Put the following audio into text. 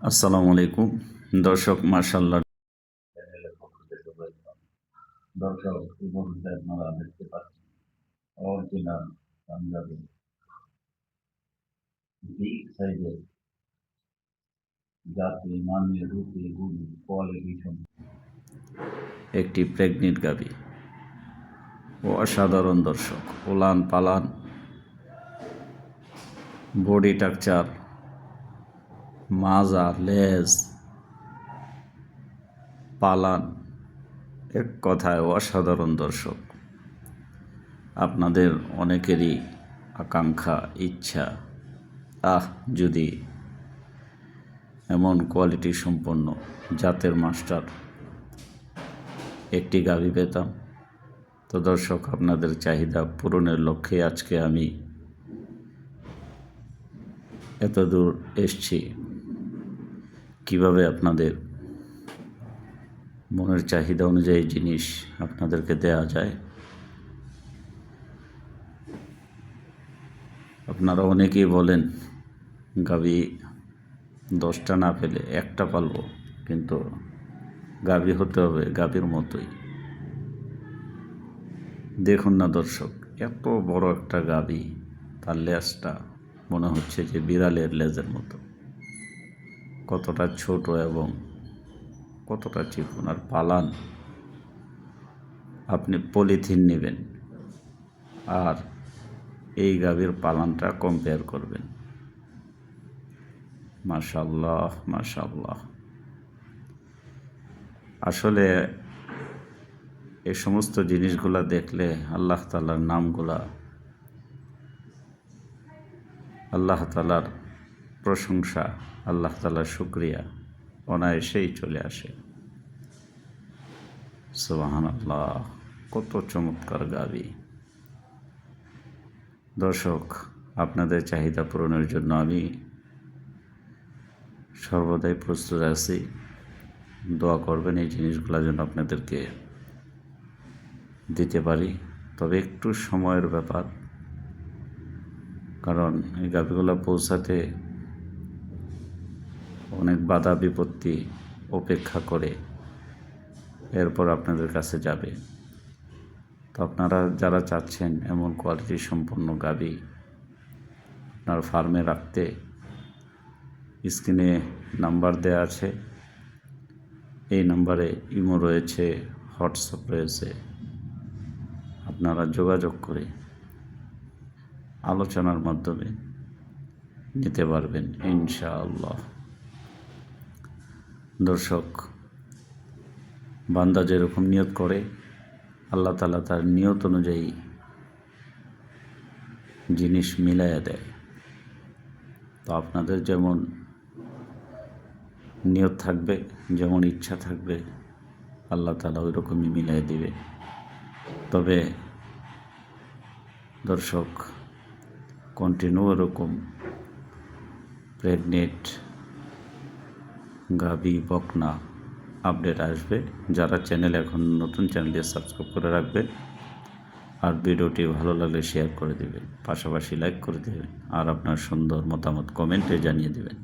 আসসালামু আলাইকুম দর্শক, মাশাআল্লাহ দর্শক এই মুহূর্তে আপনারা দেখতে পাচ্ছেন অরিজিনাল পাঞ্জাবি বিগ সাইজের জাতি মানে রূপে গুণে কোয়ালিটি একটি প্রেগনেন্ট গাভী। অসাধারণ দর্শক, ওলান পালান, বডি স্ট্রাকচার, মাজা, লেজ, পালান, এক কথায় অসাধারণ দর্শক। আপনাদের অনেকেরই আকাঙ্ক্ষা, ইচ্ছা, যদি এমন কোয়ালিটি সম্পন্ন জাতের মাস্টার একটি গাভী পেতাম। তো দর্শক, আপনাদের চাহিদা পূরণের লক্ষ্যে আজকে আমি এত দূর এসছি। কিভাবে আপনাদের মনের চাহিদা অনুযায়ী জিনিস আপনাদেরকে দেয়া যায়। আপনারা অনেকেই বলেন গাভী 10টা না পেলে একটা পালব, কিন্তু গাভী হতে হবে গাভীর মতোই। দেখুন না দর্শক, এত বড় একটা গাভী, তার লেজটা মনে হচ্ছে যে বিড়ালের লেজের মতো, কতটা ছোট এবং কতটা চিকন। আর পালান, আপনি পলিথিন নেবেন আর এই গাভীর পালানটা কম্পেয়ার করবেন। মাশাআল্লাহ মাশাআল্লাহ। আসলে এই সমস্ত জিনিসগুলা দেখলে আল্লাহ তাআলার নামগুলা, আল্লাহ তাআলার প্রশংসা, আল্লাহ তাআলার শুকরিয়া অনায়াসেই চলে আসে। সুবহানাল্লাহ, কত চমৎকার গাভী। দর্শক, আপনাদের চাহিদা পূরণের জন্য আমি সর্বদাই প্রস্তুত আছি। দোয়া করবেন এই জিনিসগুলো যেন আপনাদেরকে দিতে পারি, তবে একটু সময়ের ব্যাপার, কারণ এই গাভীগুলো পৌঁছাতে অনেক বাধা বিপত্তি উপেক্ষা করে এরপর আপনাদের কাছে যাবে। তো আপনারা যারা চাচ্ছেন এমন কোয়ালিটি সম্পন্ন গাভী আপনার ফার্মে রাখতে, স্ক্রিনে নাম্বার দেওয়া আছে। এই নাম্বারে ইমো রয়েছে, হোয়াটসঅ্যাপ রয়েছে। আপনারা যোগাযোগ করে আলোচনার মাধ্যমে নিতে পারবেন ইনশাআল্লাহ। দর্শক, বান্দা যেরকম নিয়ত করে আল্লাহ তাআলা তার নিয়ত অনুযায়ী জিনিস মিলাইয়া দেয়। তো আপনাদের যেমন নিয়ত থাকবে, যেমন ইচ্ছা থাকবে, আল্লাহ তাআলা ওই রকমই মিলাই দিবে। তবে দর্শক, কন্টিনিউ এরকম প্রেগনেন্ট গাভী, বকনা আপডেট আসবে। যারা চ্যানেল এখন নতুন, চ্যানেলটি সাবস্ক্রাইব করে রাখবেন, আর ভিডিওটি ভালো লাগলে শেয়ার করে দেবেন, পাশাপাশি লাইক করে দেবেন, আর আপনার সুন্দর মতামত কমেন্টে জানিয়ে দেবেন।